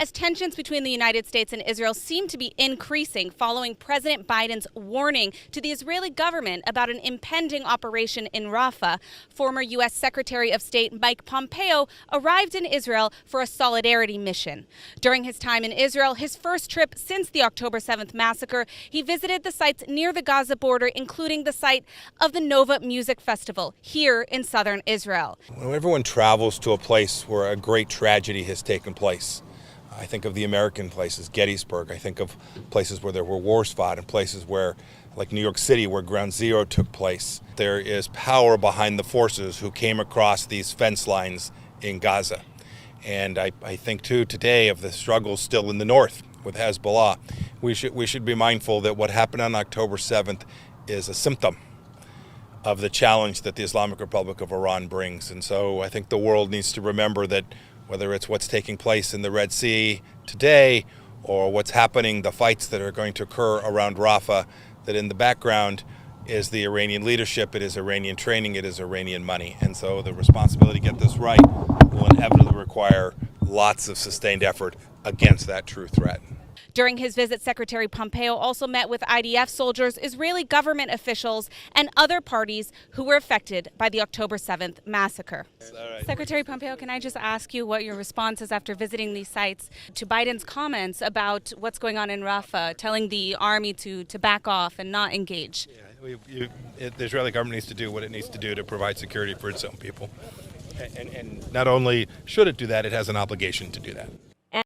as tensions between the United States and Israel seem to be increasing following President Biden's warning to the Israeli government about an impending operation in Rafah. Former U.S. Secretary of State Mike Pompeo arrived in Israel for a solidarity mission. During his time in Israel, his first trip since the October 7th massacre, he visited the sites near the Gaza border, including the site of the Nova Music Festival here in southern Israel. When everyone travels to a place where a great tragedy has taken place, I think of the American places, Gettysburg. I think of places where there were wars fought and places where, like New York City, where Ground Zero took place. There is power behind the forces who came across these fence lines in Gaza. And I think, too, today of the struggles still in the north with Hezbollah. We should be mindful that what happened on October 7th is a symptom of the challenge that the Islamic Republic of Iran brings. And so I think the world needs to remember that whether it's what's taking place in the Red Sea today or what's happening, the fights that are going to occur around Rafah, that in the background is the Iranian leadership, it is Iranian training, it is Iranian money. And so the responsibility to get this right will inevitably require lots of sustained effort against that true threat. During his visit, Secretary Pompeo also met with IDF soldiers, Israeli government officials, and other parties who were affected by the October 7th massacre. Right. Secretary Pompeo, can I just ask you what your response is after visiting these sites to Biden's comments about what's going on in Rafah, telling the army to back off and not engage? Yeah, the Israeli government needs to do what it needs to do to provide security for its own people. And not only should it do that, it has an obligation to do that.